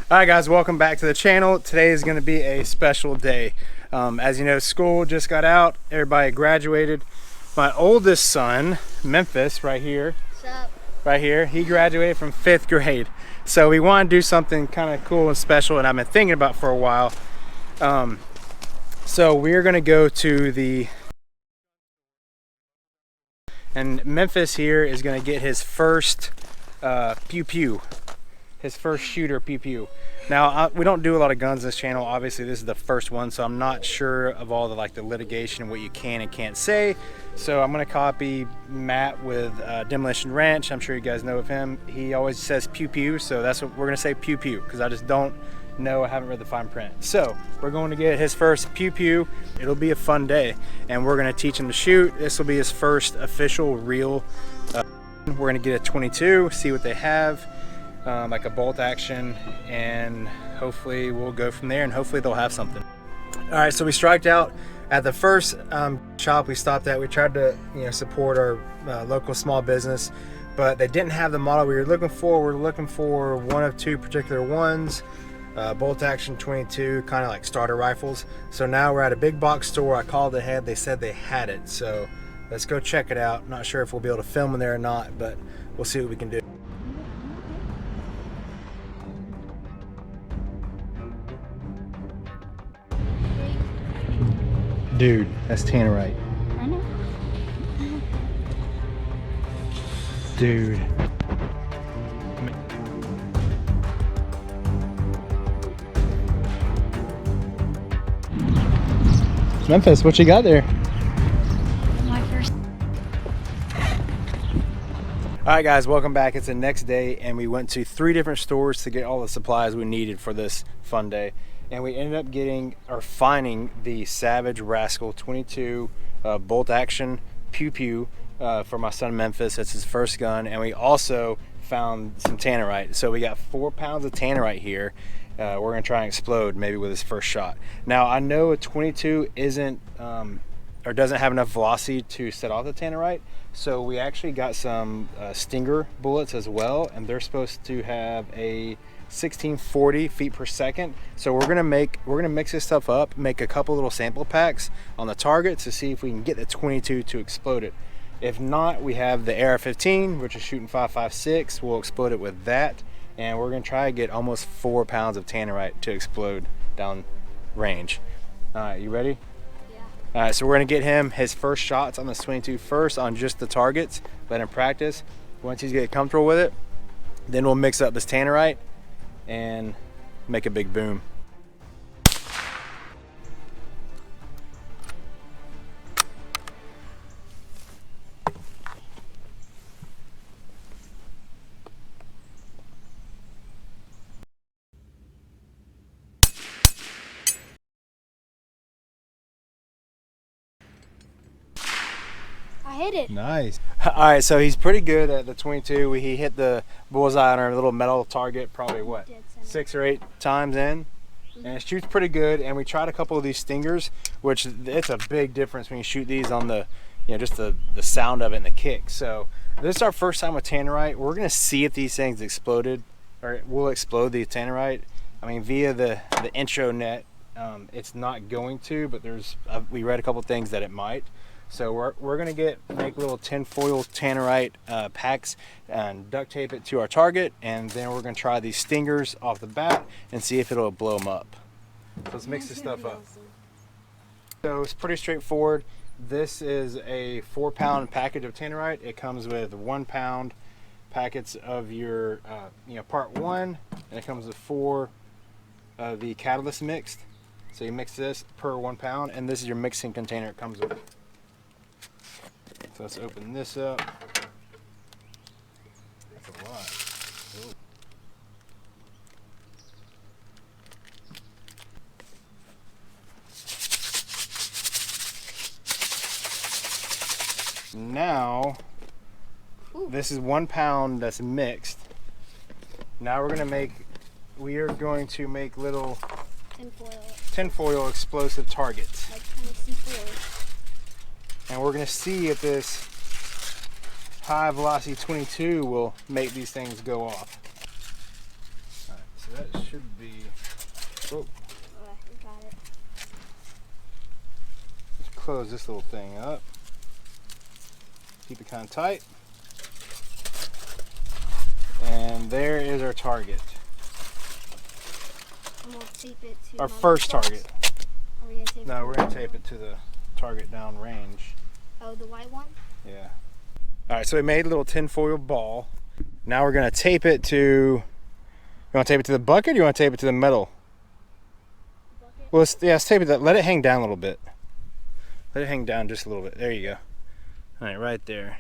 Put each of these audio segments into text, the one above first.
All right, guys, welcome back to the channel. Today is going to be a special day. As you know, school just got out. Everybody graduated. My oldest son, Memphis, right here, he graduated from 5th grade. So we want to do something kind of cool and special, and I've been thinking about for a while. So we're going to go to the... And Memphis here is going to get his first pew-pew. His first shooter pew-pew. Now, we don't do a lot of guns on this channel. Obviously, this is the first one, so I'm not sure of all the litigation and what you can and can't say. So I'm going to copy Matt with Demolition Ranch. I'm sure you guys know of him. He always says pew-pew, so that's what we're going to say, pew-pew, because I just don't know. I haven't read the fine print. So we're going to get his first pew-pew. It'll be a fun day, and we're going to teach him to shoot. This will be his first official real. We're going to get a 22, see what they have. Like a bolt action, and hopefully we'll go from there, and hopefully they'll have something. All right, so we striked out at the first shop we stopped at. We tried to support our local small business, but they didn't have the model we were looking for. We're looking for one of two particular ones, bolt action 22, kind of like starter rifles. So now we're at a big box store. I called ahead, they said they had it, so let's go check it out. Not sure if we'll be able to film in there or not, but we'll see what we can do. Dude, that's Tannerite. I know. Dude. Memphis, what you got there? My first. Alright guys, welcome back. It's the next day, and we went to 3 different stores to get all the supplies we needed for this fun day. And we ended up getting or finding the Savage Rascal 22 bolt action pew-pew for my son Memphis. It's his first gun. And we also found some Tannerite. So we got 4 pounds of Tannerite here. We're gonna try and explode maybe with his first shot. Now I know a 22 isn't or doesn't have enough velocity to set off the Tannerite. So we actually got some Stinger bullets as well, and they're supposed to have a 1640 feet per second. So we're gonna mix this stuff up, make a couple little sample packs on the target to see if we can get the 22 to explode it. If not, we have the AR-15, which is shooting 5.56. We'll explode it with that, and we're gonna try to get almost 4 pounds of Tannerite to explode down range. All right, you ready? Yeah. All right, so we're gonna get him his first shots on this 22 first on just the targets, let him practice. Once he's get comfortable with it, then we'll mix up this Tannerite and make a big boom. I hit it. Nice. All right, so he's pretty good at the 22. He hit the bullseye on our little metal target probably what, 6 or 8 times in, and it shoots pretty good. And we tried a couple of these Stingers, which it's a big difference when you shoot these on the just the sound of it and the kick. So this is our first time with Tannerite. We're gonna see if these things exploded or will explode the Tannerite. I mean, via the intro net, it's not going to, but there's we read a couple things that it might. So we're gonna make little tinfoil Tannerite packs and duct tape it to our target, and then we're gonna try these Stingers off the bat and see if it'll blow them up. So let's mix this stuff up. So it's pretty straightforward. This is a 4-pound package of Tannerite. It comes with 1-pound packets of your part 1, and it comes with 4 of the catalyst mixed. So you mix this per 1 pound, and this is your mixing container it comes with. So let's open this up. That's a lot. Ooh. Now, this is 1 pound that's mixed. Now we are going to make little tinfoil explosive targets. Like kind of C4. And we're gonna see if this high velocity 22 will make these things go off. Alright, so that should be Oh, You got it. let's close this little thing up. Keep it kind of tight. And there is our target. And we'll tape it to Our my first box. target. Are we gonna tape No, we're going to tape it to the target down range. Oh, the white one? Yeah. All right, so we made a little tinfoil ball. Now we're going to tape it to, you want to tape it to the bucket or you want to tape it to the metal? Bucket. Well, let's tape it, let it hang down a little bit. Let it hang down just a little bit. There you go. All right, right there.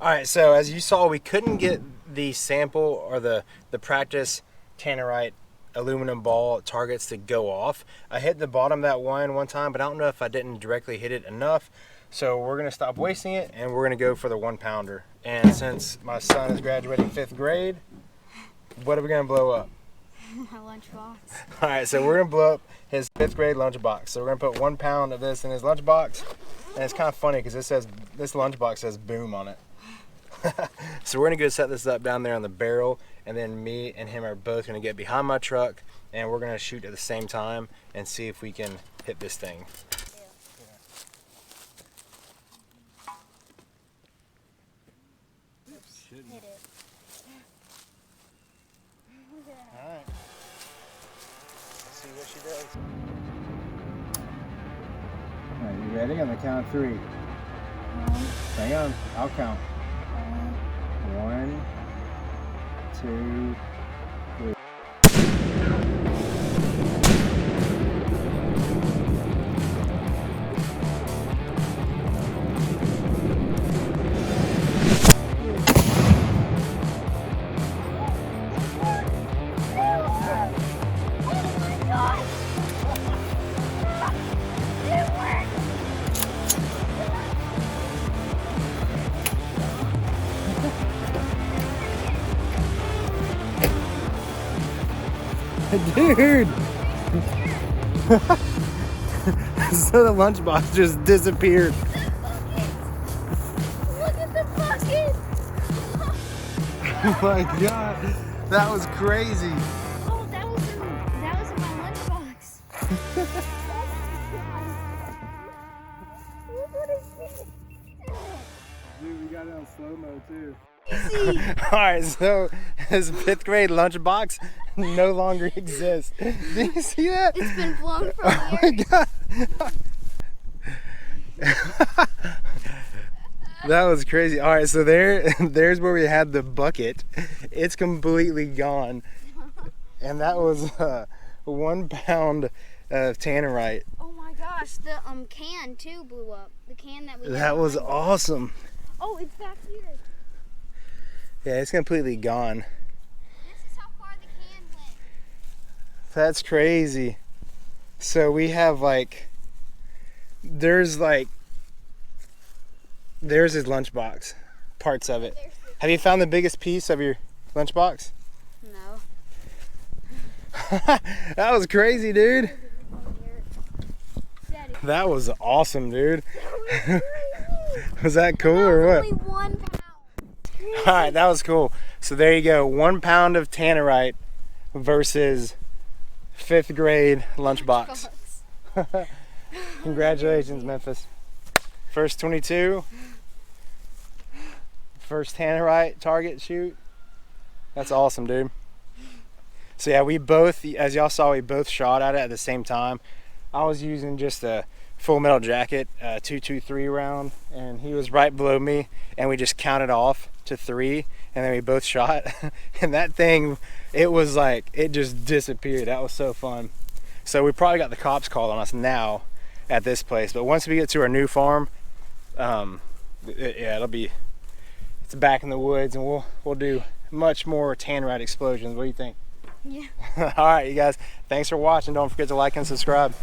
All right, so as you saw, we couldn't get the sample or the practice Tannerite aluminum ball targets to go off. I hit the bottom of that one time, but I don't know if I didn't directly hit it enough. So we're gonna stop wasting it and we're gonna go for the 1 pounder. And since my son is graduating 5th grade, what are we gonna blow up? My lunchbox. All right, so we're gonna blow up his 5th grade lunchbox. So we're gonna put 1 pound of this in his lunchbox. And it's kind of funny because this lunchbox says boom on it. So we're gonna go set this up down there on the barrel, and then me and him are both gonna get behind my truck and we're gonna shoot at the same time and see if we can hit this thing. Hit it. Alright. Let's see what she does. Alright, you ready? On the count of 3. Hang on, I'll count. 1, 2, 3. Dude! So the lunchbox just disappeared. Look at the bucket! Oh my god, that was crazy. Oh, that was in my lunchbox. Look what I see. Dude, we got it on slow-mo too. Easy. Alright, so his 5th grade lunchbox no longer exists. Did you see that? It's been blown from Oh here. my god. That was crazy. Alright, so there's where we had the bucket. It's completely gone. And that was 1 pound of Tannerite. Oh my gosh, the can too blew up. The can that we had That was behind us. awesome. Oh, it's back here. Yeah, it's completely gone. This is how far the can went. That's crazy. So we have there's his lunchbox, parts of it. Have you found the biggest piece of your lunchbox? No. That was crazy, dude. Daddy. That was awesome, dude. Was that cool That or was what? only 1 pound. All right, that was cool. So there you go, 1 pound of Tannerite versus 5th grade lunchbox. Congratulations, Memphis. First 22. First Tannerite target shoot. That's awesome, dude. So yeah, we both, as y'all saw, we both shot at it at the same time. I was using just a full metal jacket, 223 round, and he was right below me, and we just counted off to 3, and then we both shot. And that thing, it was it just disappeared. That was so fun. So we probably got the cops called on us now at this place, but once we get to our new farm, it's back in the woods, and we'll do much more Tannerite explosions. What do you think? Yeah. All right, you guys, thanks for watching. Don't forget to like and subscribe.